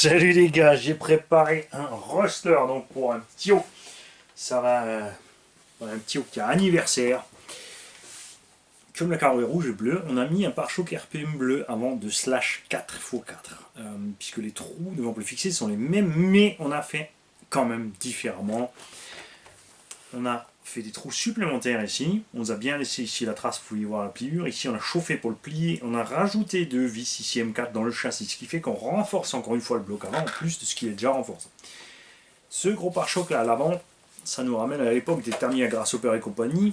Salut les gars, j'ai préparé un roster donc pour un petit haut. Ça va, un petit haut qui a anniversaire. Comme la carrosserie rouge et bleu, on a mis un pare-choc RPM bleu avant de slash 4x4. Puisque les trous devant le fixer sont les mêmes, mais on a fait quand même différemment. On a fait des trous supplémentaires ici. On nous a bien laissé ici la trace, vous pouvez voir la pliure. Ici on a chauffé pour le plier. On a rajouté deux vis ici M4 dans le châssis, ce qui fait qu'on renforce encore une fois le bloc avant, en plus de ce qui est déjà renforcé. Ce gros pare-choc là à l'avant, ça nous ramène à l'époque des Tamiya Grasshopper et compagnie.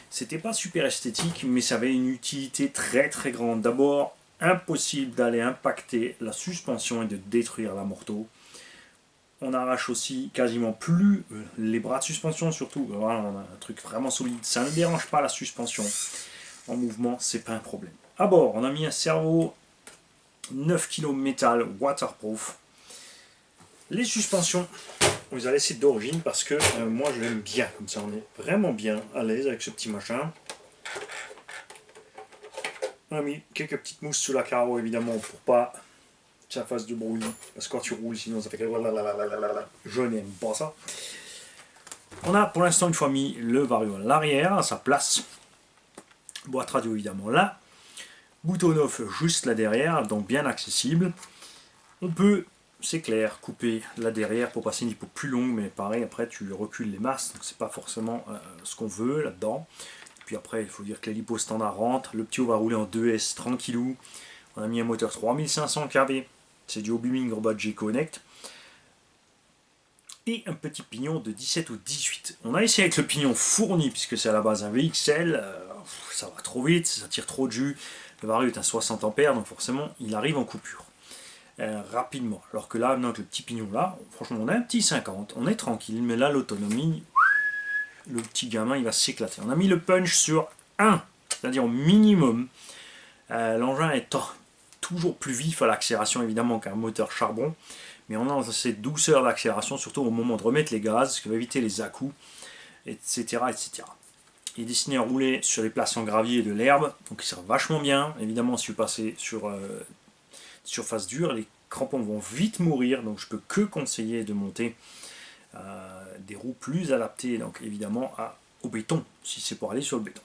C'était pas super esthétique, mais ça avait une utilité très très grande. D'abord, impossible d'aller impacter la suspension et de détruire la morteau. On arrache aussi quasiment plus les bras de suspension, surtout. Voilà, on a un truc vraiment solide. Ça ne dérange pas la suspension en mouvement, c'est pas un problème. À bord, on a mis un servo 9 kg métal waterproof. Les suspensions, on les a laissées d'origine parce que moi je l'aime bien comme ça. On est vraiment bien à l'aise avec ce petit machin. On a mis quelques petites mousses sous la carreau évidemment pour pas que ça fasse de bruit. Parce que quand tu roules, sinon ça fait que... Je n'aime pas ça. On a pour l'instant une fois mis le vario à l'arrière, à sa place. Boîte radio évidemment là. Bouton off juste là derrière, donc bien accessible. On peut, c'est clair, couper là derrière pour passer une lipo plus longue, mais pareil, après tu recules les masses, donc c'est pas forcément ce qu'on veut là-dedans. Puis après, il faut dire que les lipos standard rentrent. Le petit haut va rouler en 2S tranquillou. On a mis un moteur 3500 kW. C'est du Obeaming Robot G-Connect. Et un petit pignon de 17 ou 18. On a essayé avec le pignon fourni, puisque c'est à la base un VXL. Ça va trop vite, ça tire trop de jus. Le vario est un 60 ampères, donc forcément, il arrive en coupure. Rapidement. Alors que là, avec le petit pignon là, franchement, on a un petit 50. On est tranquille, mais là, l'autonomie, le petit gamin, il va s'éclater. On a mis le punch sur 1, c'est-à-dire au minimum. L'engin est toujours plus vif à l'accélération, évidemment, qu'un moteur charbon. Mais on a cette douceur d'accélération, surtout au moment de remettre les gaz, ce qui va éviter les à-coups, etc., etc. Il est destiné à rouler sur les places en gravier et de l'herbe, donc il sert vachement bien. Évidemment, si vous passez sur surface dure, les crampons vont vite mourir, donc je peux que conseiller de monter des roues plus adaptées, donc évidemment au béton, si c'est pour aller sur le béton.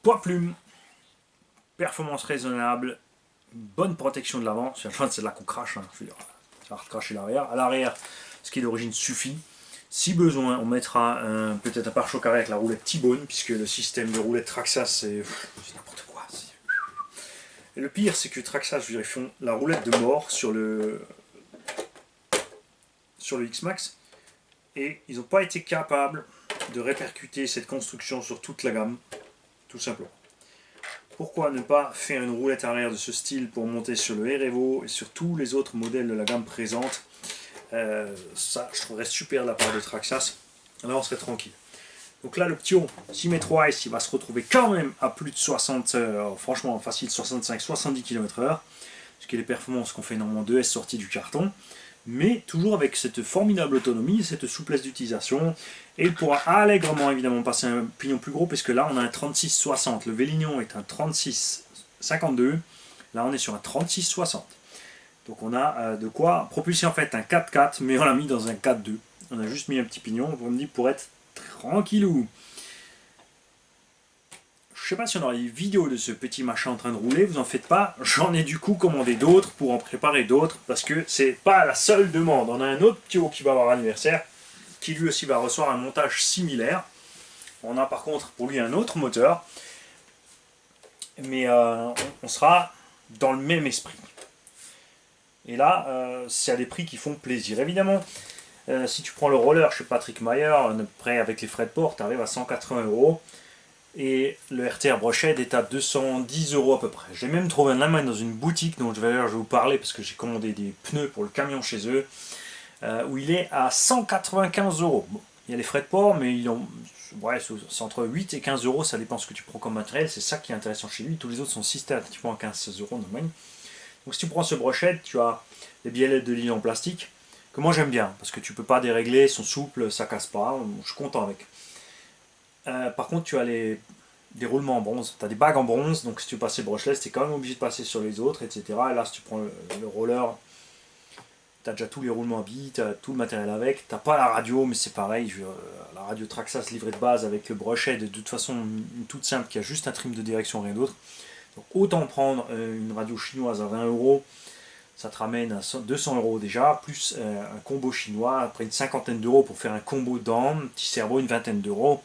Poids plume, performance raisonnable, bonne protection de l'avant, c'est là qu'on crache, hein, je veux dire, ça va recracher l'arrière. À l'arrière, ce qui est d'origine suffit. Si besoin, on mettra peut-être un pare-choc arrière avec la roulette T-Bone, puisque le système de roulette Traxxas, c'est n'importe quoi. Et le pire, c'est que Traxxas, je veux dire, ils font la roulette de mort sur le X-Max, et ils n'ont pas été capables de répercuter cette construction sur toute la gamme, tout simplement. Pourquoi ne pas faire une roulette arrière de ce style pour monter sur le R-Evo et sur tous les autres modèles de la gamme présente? Ça, je trouverais super de la part de Traxxas. Là, on serait tranquille. Donc là, le petit haut 6m3S, il va se retrouver quand même à plus de 60, franchement facile, 65-70 km/h. Ce qui est les performances qu'on fait normalement 2S sorties du carton. Mais toujours avec cette formidable autonomie, cette souplesse d'utilisation. Et il pourra allègrement évidemment passer un pignon plus gros, parce que là on a un 36-60. Le Vélignon est un 36-52. Là on est sur un 36-60. Donc on a de quoi propulser en fait un 4x4, mais on l'a mis dans un 4x2. On a juste mis un petit pignon, on me dit, pour être tranquillou. Je sais pas si on aura des vidéos de ce petit machin en train de rouler, vous en faites pas, j'en ai du coup commandé d'autres pour en préparer d'autres, parce que c'est pas la seule demande. On a un autre petit haut qui va avoir anniversaire, qui lui aussi va recevoir un montage similaire. On a par contre pour lui un autre moteur, mais on sera dans le même esprit. Et là, c'est à des prix qui font plaisir. Évidemment, si tu prends le roller chez Patrick Mayer, à peu près avec les frais de port, tu arrives à 180 €. Et le RTR Brochette est à 210 € à peu près. J'ai même trouvé un Allemagne dans une boutique dont je vais vous parler parce que j'ai commandé des pneus pour le camion chez eux, où il est à 195 €. Bon, il y a les frais de port, mais ouais, c'est entre 8 et 15 €, ça dépend ce que tu prends comme matériel. C'est ça qui est intéressant chez lui. Tous les autres sont systématiquement à 15 € en Allemagne. Donc si tu prends ce Brochette, tu as les biellettes de ligne en plastique, que moi j'aime bien, parce que tu peux pas dérégler, ils sont souples, ça casse pas, je suis content avec. Par contre, tu as les des roulements en bronze. Tu as des bagues en bronze, donc si tu veux passer brushless, tu es quand même obligé de passer sur les autres, etc. Et là, si tu prends le roller, tu as déjà tous les roulements à billes, tu as tout le matériel avec. Tu n'as pas la radio, mais c'est pareil. La radio Traxxas livrée de base avec le brushead, de toute façon, une toute simple qui a juste un trim de direction, rien d'autre. Donc autant prendre une radio chinoise à 20 euros, ça te ramène à 200 euros déjà, plus un combo chinois, après une cinquantaine d'euros pour faire un combo dedans, petit cerveau, une vingtaine d'euros.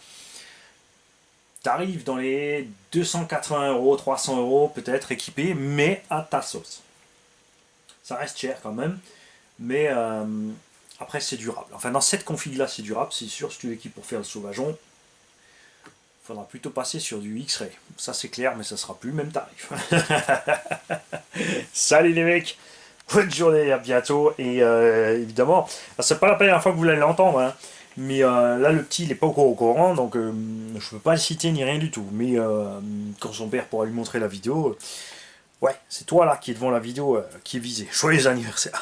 Tu arrives dans les 280 euros, 300 euros peut-être équipé, mais à ta sauce. Ça reste cher quand même, mais après c'est durable. Enfin dans cette config là c'est durable, c'est sûr, si tu l'équipes pour faire le sauvageon, il faudra plutôt passer sur du X-Ray. Ça c'est clair, mais ça sera plus le même tarif. Salut les mecs, bonne journée, à bientôt, et évidemment, c'est pas la première fois que vous allez l'entendre, hein. Mais là, le petit, il n'est pas encore au courant, donc je ne peux pas le citer ni rien du tout. Mais quand son père pourra lui montrer la vidéo, ouais, c'est toi là qui est devant la vidéo qui est visé. Joyeux anniversaire!